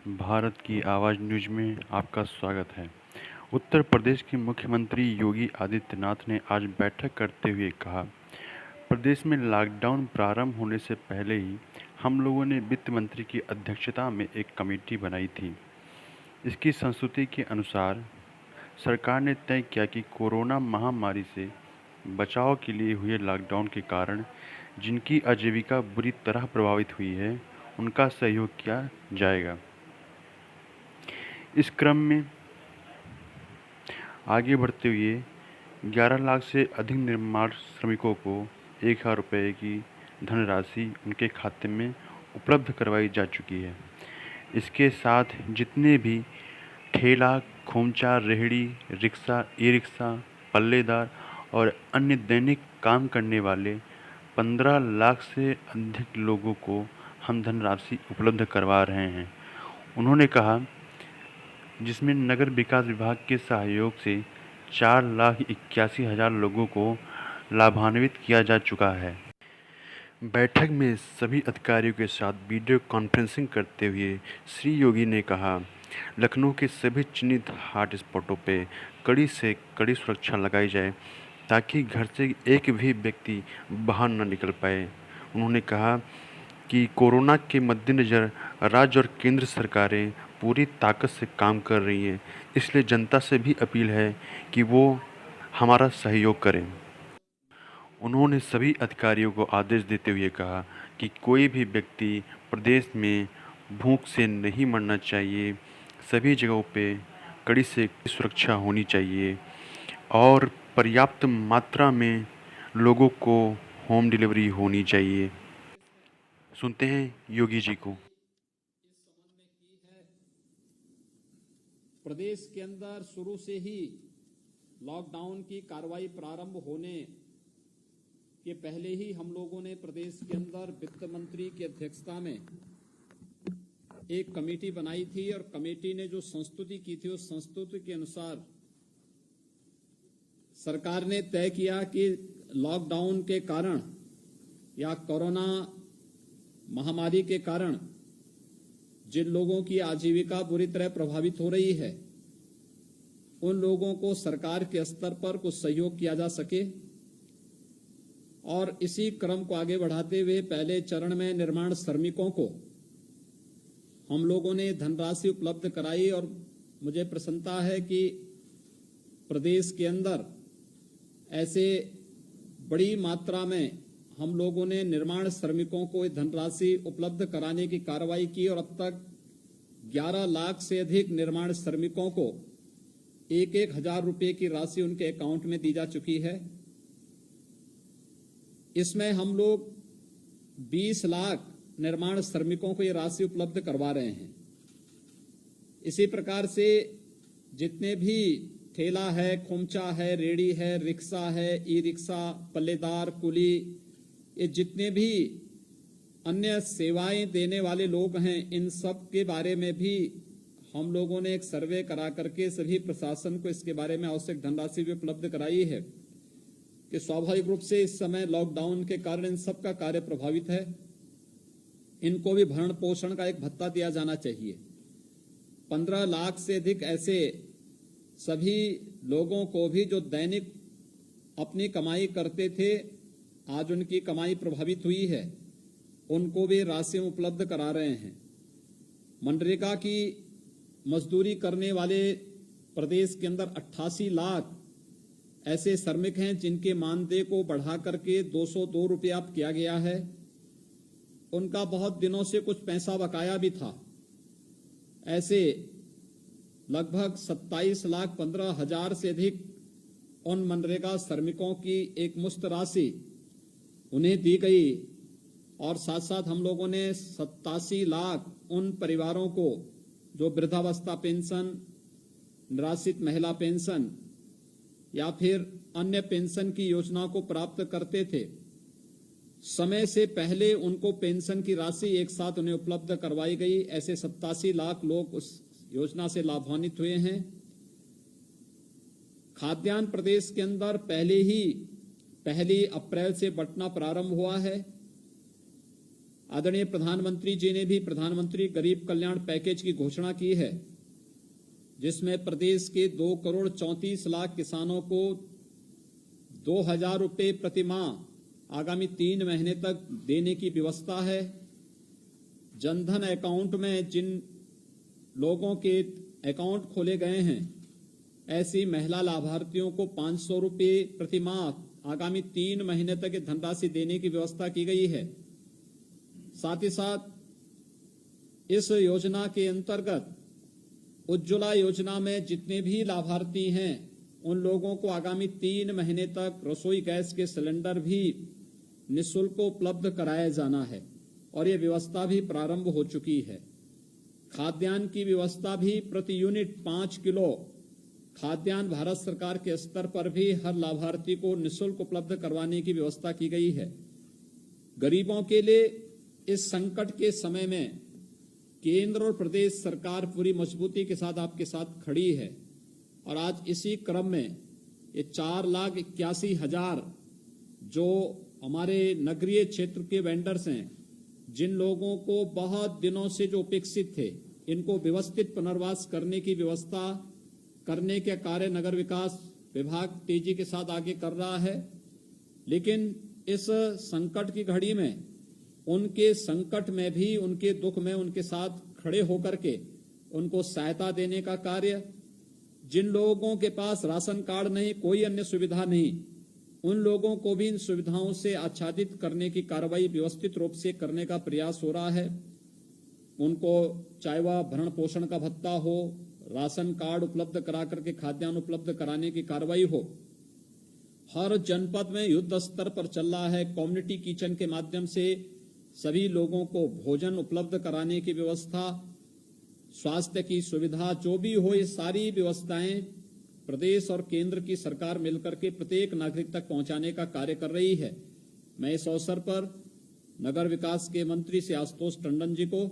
भारत की आवाज़ न्यूज़ में आपका स्वागत है। उत्तर प्रदेश के मुख्यमंत्री योगी आदित्यनाथ ने आज बैठक करते हुए कहा, प्रदेश में लॉकडाउन प्रारंभ होने से पहले ही हम लोगों ने वित्त मंत्री की अध्यक्षता में एक कमेटी बनाई थी। इसकी संस्तुति के अनुसार सरकार ने तय किया कि कोरोना महामारी से बचाव के लिए हुए लॉकडाउन के कारण जिनकी आजीविका बुरी तरह प्रभावित हुई है, उनका सहयोग किया जाएगा। इस क्रम में आगे बढ़ते हुए 11 लाख से अधिक निर्माण श्रमिकों को 1,000 रुपये की धनराशि उनके खाते में उपलब्ध करवाई जा चुकी है। इसके साथ जितने भी ठेला, खोमचा, रेहड़ी, रिक्शा, ई-रिक्शा, पल्लेदार और अन्य दैनिक काम करने वाले 15 लाख से अधिक लोगों को हम धनराशि उपलब्ध करवा रहे हैं। उन्होंने कहा, जिसमें नगर विकास विभाग के सहयोग से 4,81,000 लोगों को लाभान्वित किया जा चुका है। बैठक में सभी अधिकारियों के साथ वीडियो कॉन्फ्रेंसिंग करते हुए श्री योगी ने कहा, लखनऊ के सभी चिन्हित हॉटस्पॉटों पे कड़ी से कड़ी सुरक्षा लगाई जाए ताकि घर से एक भी व्यक्ति बाहर न निकल पाए। उन्होंने कहा कि कोरोना के मद्देनज़र राज्य और केंद्र सरकारें पूरी ताकत से काम कर रही हैं, इसलिए जनता से भी अपील है कि वो हमारा सहयोग करें। उन्होंने सभी अधिकारियों को आदेश देते हुए कहा कि कोई भी व्यक्ति प्रदेश में भूख से नहीं मरना चाहिए, सभी जगहों पे कड़ी से कड़ी सुरक्षा होनी चाहिए और पर्याप्त मात्रा में लोगों को होम डिलीवरी होनी चाहिए। सुनते हैं योगी जी को। प्रदेश के अंदर शुरू से ही लॉकडाउन की कार्रवाई प्रारंभ होने के पहले ही हम लोगों ने प्रदेश के अंदर वित्त मंत्री की अध्यक्षता में एक कमेटी बनाई थी और कमेटी ने जो संस्तुति की थी उस संस्तुति के अनुसार सरकार ने तय किया कि लॉकडाउन के कारण या कोरोना महामारी के कारण जिन लोगों की आजीविका बुरी तरह प्रभावित हो रही है, उन लोगों को सरकार के स्तर पर कुछ सहयोग किया जा सके और इसी क्रम को आगे बढ़ाते हुए पहले चरण में निर्माण श्रमिकों को हम लोगों ने धनराशि उपलब्ध कराई और मुझे प्रसन्नता है कि प्रदेश के अंदर ऐसे बड़ी मात्रा में हम लोगों ने निर्माण श्रमिकों को धनराशि उपलब्ध कराने की कार्रवाई की और अब तक 11 लाख से अधिक निर्माण श्रमिकों को 1,000 रुपये की राशि उनके अकाउंट में दी जा चुकी है। इसमें हम लोग 20 लाख निर्माण श्रमिकों को ये राशि उपलब्ध करवा रहे हैं। इसी प्रकार से जितने भी ठेला है, खोमचा है, रेड़ी है, रिक्शा है, ई रिक्शा, पल्लेदार, कुली, ये जितने भी अन्य सेवाएं देने वाले लोग हैं, इन सब के बारे में भी हम लोगों ने एक सर्वे करा करके सभी प्रशासन को इसके बारे में आवश्यक धनराशि भी उपलब्ध कराई है कि स्वाभाविक रूप से इस समय लॉकडाउन के कारण इन सब का कार्य प्रभावित है। इनको भी भरण पोषण का एक भत्ता दिया जाना चाहिए। 15 लाख से अधिक ऐसे सभी लोगों को भी जो दैनिक अपनी कमाई करते थे, आज उनकी कमाई प्रभावित हुई है, उनको भी राशि उपलब्ध करा रहे हैं। मनरेगा की मजदूरी करने वाले प्रदेश के अंदर 88 लाख ऐसे श्रमिक हैं जिनके मानदेय को बढ़ा करके 202 रुपया किया गया है। उनका बहुत दिनों से कुछ पैसा बकाया भी था। ऐसे लगभग 27,15,000 से अधिक उन मनरेगा श्रमिकों की एक मुश्त राशि उन्हें दी गई और साथ साथ हम लोगों ने 87 लाख उन परिवारों को जो वृद्धावस्था पेंशन, निराश्रित महिला पेंशन या फिर अन्य पेंशन की योजना को प्राप्त करते थे, समय से पहले उनको पेंशन की राशि एक साथ उन्हें उपलब्ध करवाई गई। ऐसे 87 लाख लोग उस योजना से लाभान्वित हुए हैं। खाद्यान्न प्रदेश के अंदर पहले ही 1 अप्रैल से बंटना प्रारंभ हुआ है। आदरणीय प्रधानमंत्री जी ने भी प्रधानमंत्री गरीब कल्याण पैकेज की घोषणा की है, जिसमें प्रदेश के 2,34,00,000 किसानों को 2,000 रुपये प्रति माह आगामी 3 महीने तक देने की व्यवस्था है। जनधन अकाउंट में जिन लोगों के अकाउंट खोले गए हैं, ऐसी महिला लाभार्थियों को 500 रुपये प्रति माह आगामी 3 महीने तक धनराशि देने की व्यवस्था की गई है। साथ ही साथ इस योजना के अंतर्गत उज्ज्वला योजना में जितने भी लाभार्थी हैं, उन लोगों को आगामी 3 महीने तक रसोई गैस के सिलेंडर भी निःशुल्क उपलब्ध कराया जाना है और ये व्यवस्था भी प्रारंभ हो चुकी है। खाद्यान्न की व्यवस्था भी प्रति यूनिट 5 किलो खाद्यान्न भारत सरकार के स्तर पर भी हर लाभार्थी को निःशुल्क उपलब्ध करवाने की व्यवस्था की गई है। गरीबों के लिए इस संकट के समय में केंद्र और प्रदेश सरकार पूरी मजबूती के साथ आपके साथ खड़ी है और आज इसी क्रम में ये 4,81,000 जो हमारे नगरीय क्षेत्र के वेंडर्स हैं, जिन लोगों को बहुत दिनों से जो उपेक्षित थे, इनको व्यवस्थित पुनर्वास करने की व्यवस्था करने के कार्य नगर विकास विभाग तेजी के साथ आगे कर रहा है। लेकिन इस संकट की घड़ी में उनके संकट में भी, उनके दुख में उनके साथ खड़े होकर के उनको सहायता देने का कार्य, जिन लोगों के पास राशन कार्ड नहीं, कोई अन्य सुविधा नहीं, उन लोगों को भी इन सुविधाओं से आच्छादित करने की कार्रवाई व्यवस्थित रूप से करने का प्रयास हो रहा है। उनको चाहे वह भरण पोषण का भत्ता हो, राशन कार्ड उपलब्ध करा करके खाद्यान्न उपलब्ध कराने की कार्रवाई हो। हर जनपद में युद्ध स्तर पर चल रहा है। कम्युनिटी किचन के माध्यम से सभी लोगों को भोजन उपलब्ध कराने की व्यवस्था, स्वास्थ्य की सुविधा जो भी हो, ये सारी व्यवस्थाएं प्रदेश और केंद्र की सरकार मिलकर के प्रत्येक नागरिक तक पहुंचाने का कार्य कर रही है। मैं इस अवसर पर नगर विकास के मंत्री श्री आशुतोष टंडन जी को,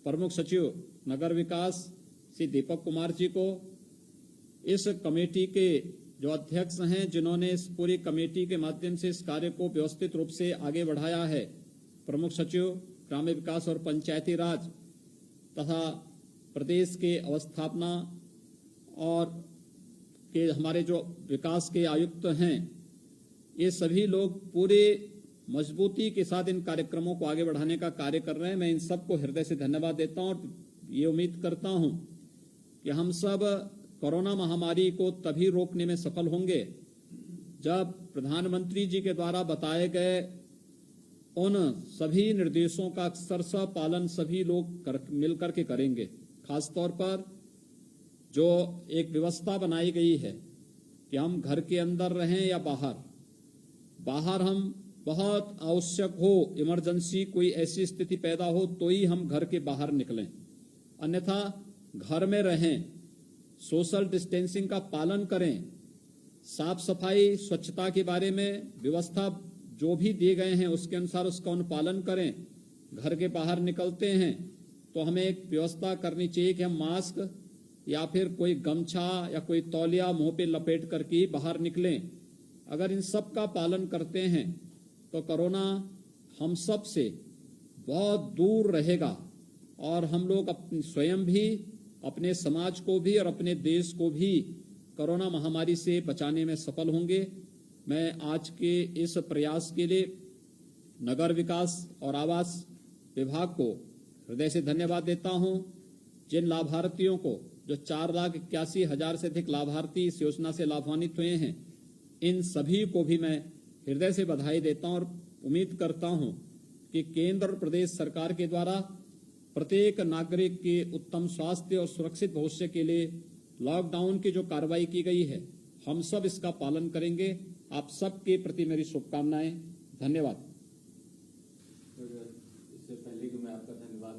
प्रमुख सचिव नगर विकास श्री दीपक कुमार जी को, इस कमेटी के जो अध्यक्ष हैं, जिन्होंने इस पूरी कमेटी के माध्यम से इस कार्य को व्यवस्थित रूप से आगे बढ़ाया है, प्रमुख सचिव ग्राम्य विकास और पंचायती राज तथा प्रदेश के अवस्थापना और के हमारे जो विकास के आयुक्त हैं, ये सभी लोग पूरे मजबूती के साथ इन कार्यक्रमों को आगे बढ़ाने का कार्य कर रहे हैं। मैं इन सबको हृदय से धन्यवाद देता हूं और ये उम्मीद करता हूं कि हम सब कोरोना महामारी को तभी रोकने में सफल होंगे जब प्रधानमंत्री जी के द्वारा बताए गए उन सभी निर्देशों का अक्षरशः पालन सभी लोग मिलकर के करेंगे। खासतौर पर जो एक व्यवस्था बनाई गई है कि हम घर के अंदर रहें या बाहर हम बहुत आवश्यक हो, इमरजेंसी कोई ऐसी स्थिति पैदा हो तो ही हम घर के बाहर निकलें, अन्यथा घर में रहें, सोशल डिस्टेंसिंग का पालन करें, साफ सफाई स्वच्छता के बारे में व्यवस्था जो भी दिए गए हैं उसके अनुसार उसका अनुपालन करें। घर के बाहर निकलते हैं तो हमें एक व्यवस्था करनी चाहिए कि हम मास्क या फिर कोई गमछा या कोई तौलिया मुंह पे लपेट करके बाहर निकलें। अगर इन सब का पालन करते हैं तो कोरोना हम सब से बहुत दूर रहेगा और हम लोग स्वयं भी, अपने समाज को भी और अपने देश को भी कोरोना महामारी से बचाने में सफल होंगे। मैं आज के इस प्रयास के लिए नगर विकास और आवास विभाग को हृदय से धन्यवाद देता हूं। जिन लाभार्थियों को, जो 4,81,000 से अधिक लाभार्थी इस योजना से लाभान्वित हुए हैं, इन सभी को भी मैं हृदय से बधाई देता हूं और उम्मीद करता हूं कि केंद्र और प्रदेश सरकार के द्वारा प्रत्येक नागरिक के उत्तम स्वास्थ्य और सुरक्षित भविष्य के लिए लॉकडाउन की जो कार्रवाई की गई है, हम सब इसका पालन करेंगे। आप सबके प्रति मेरी शुभकामनाएं। धन्यवाद। इससे पहले कि मैं आपका धन्यवाद